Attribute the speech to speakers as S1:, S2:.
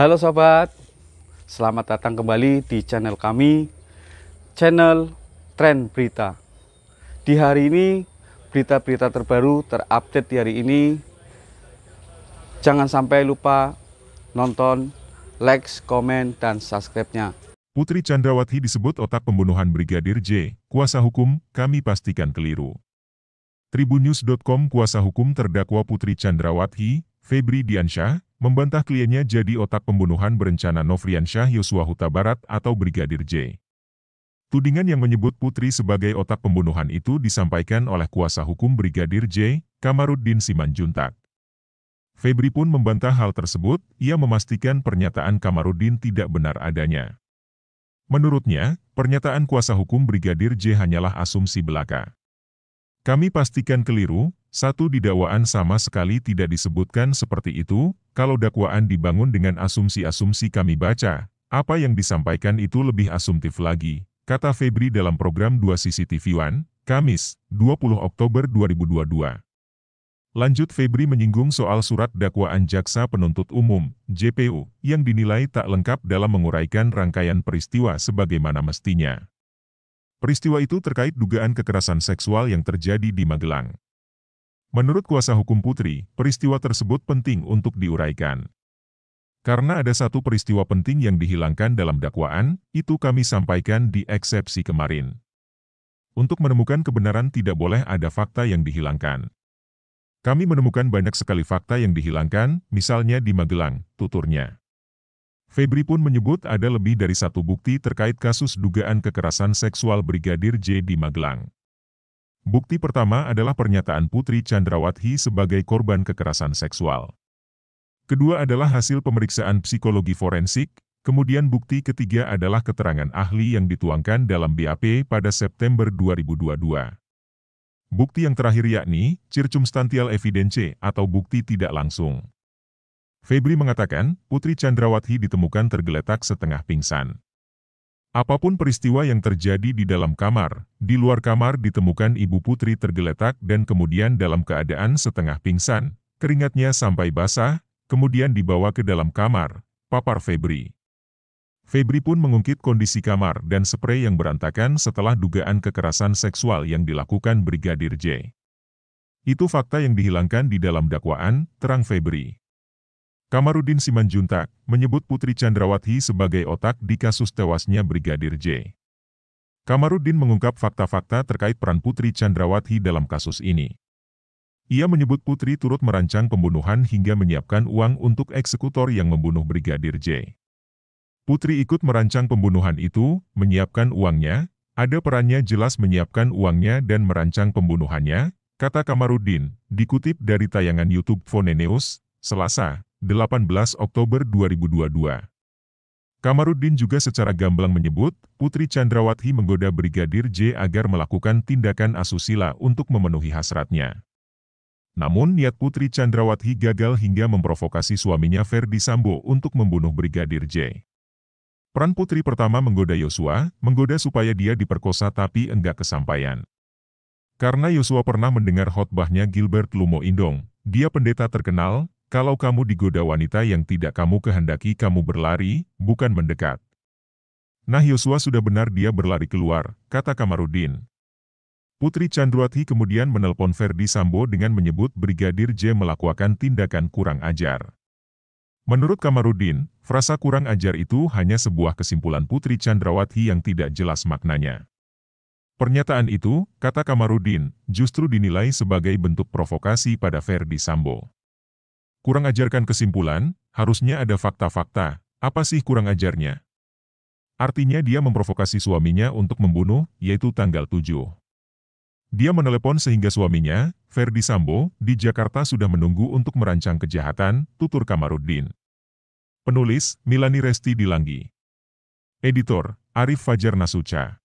S1: Halo sobat, selamat datang kembali di channel kami, channel Tren Berita. Di hari ini, berita-berita terbaru terupdate di hari ini. Jangan sampai lupa nonton, like, komen, dan subscribe-nya.
S2: Putri Chandrawati disebut otak pembunuhan Brigadir J. Kuasa hukum, kami pastikan keliru. Tribunnews.com. Kuasa hukum terdakwa Putri Chandrawati, Febri Diansyah, membantah kliennya jadi otak pembunuhan berencana Nofriansyah Yosua Huta Barat atau Brigadir J. Tudingan yang menyebut Putri sebagai otak pembunuhan itu disampaikan oleh kuasa hukum Brigadir J, Kamarudin Simanjuntak. Febri pun membantah hal tersebut. Ia memastikan pernyataan Kamarudin tidak benar adanya. Menurutnya, pernyataan kuasa hukum Brigadir J hanyalah asumsi belaka. Kami pastikan keliru. Satu, di dakwaan sama sekali tidak disebutkan seperti itu. Kalau dakwaan dibangun dengan asumsi-asumsi kami baca, apa yang disampaikan itu lebih asumtif lagi, kata Febri dalam program 2 CCTV One, Kamis, 20 Oktober 2022. Lanjut, Febri menyinggung soal surat dakwaan Jaksa Penuntut Umum, JPU, yang dinilai tak lengkap dalam menguraikan rangkaian peristiwa sebagaimana mestinya. Peristiwa itu terkait dugaan kekerasan seksual yang terjadi di Magelang. Menurut kuasa hukum Putri, peristiwa tersebut penting untuk diuraikan. Karena ada satu peristiwa penting yang dihilangkan dalam dakwaan, itu kami sampaikan di eksepsi kemarin. Untuk menemukan kebenaran tidak boleh ada fakta yang dihilangkan. Kami menemukan banyak sekali fakta yang dihilangkan, misalnya di Magelang, tuturnya. Febri pun menyebut ada lebih dari satu bukti terkait kasus dugaan kekerasan seksual Brigadir J di Magelang. Bukti pertama adalah pernyataan Putri Chandrawati sebagai korban kekerasan seksual. Kedua adalah hasil pemeriksaan psikologi forensik, kemudian bukti ketiga adalah keterangan ahli yang dituangkan dalam BAP pada September 2022. Bukti yang terakhir yakni circumstantial evidence atau bukti tidak langsung. Febri mengatakan, Putri Chandrawati ditemukan tergeletak setengah pingsan. Apapun peristiwa yang terjadi di dalam kamar, di luar kamar ditemukan Ibu Putri tergeletak dan kemudian dalam keadaan setengah pingsan, keringatnya sampai basah, kemudian dibawa ke dalam kamar, papar Febri. Febri pun mengungkit kondisi kamar dan sprei yang berantakan setelah dugaan kekerasan seksual yang dilakukan Brigadir J. Itu fakta yang dihilangkan di dalam dakwaan, terang Febri. Kamarudin Simanjuntak menyebut Putri Chandrawati sebagai otak di kasus tewasnya Brigadir J. Kamarudin mengungkap fakta-fakta terkait peran Putri Chandrawati dalam kasus ini. Ia menyebut Putri turut merancang pembunuhan hingga menyiapkan uang untuk eksekutor yang membunuh Brigadir J. Putri ikut merancang pembunuhan itu, menyiapkan uangnya, ada perannya jelas menyiapkan uangnya dan merancang pembunuhannya, kata Kamarudin, dikutip dari tayangan YouTube Fonenews, Selasa, 18 Oktober 2022. Kamarudin juga secara gamblang menyebut, Putri Chandrawati menggoda Brigadir J agar melakukan tindakan asusila untuk memenuhi hasratnya. Namun niat Putri Chandrawati gagal hingga memprovokasi suaminya Ferdi Sambo untuk membunuh Brigadir J. Peran Putri pertama menggoda Yosua, menggoda supaya dia diperkosa tapi enggak kesampaian. Karena Yosua pernah mendengar khotbahnya Gilbert Lumo Indong, dia pendeta terkenal, kalau kamu digoda wanita yang tidak kamu kehendaki kamu berlari, bukan mendekat. Nah Yosua sudah benar dia berlari keluar, kata Kamarudin. Putri Chandrawati kemudian menelpon Ferdi Sambo dengan menyebut Brigadir J melakukan tindakan kurang ajar. Menurut Kamarudin, frasa kurang ajar itu hanya sebuah kesimpulan Putri Chandrawati yang tidak jelas maknanya. Pernyataan itu, kata Kamarudin, justru dinilai sebagai bentuk provokasi pada Ferdi Sambo. Kurang ajarkan kesimpulan, harusnya ada fakta-fakta, apa sih kurang ajarnya? Artinya dia memprovokasi suaminya untuk membunuh, yaitu tanggal 7. Dia menelepon sehingga suaminya, Ferdi Sambo, di Jakarta sudah menunggu untuk merancang kejahatan, tutur Kamarudin. Penulis, Milani Resti Dilanggi. Editor, Arif Fajar Nasuca.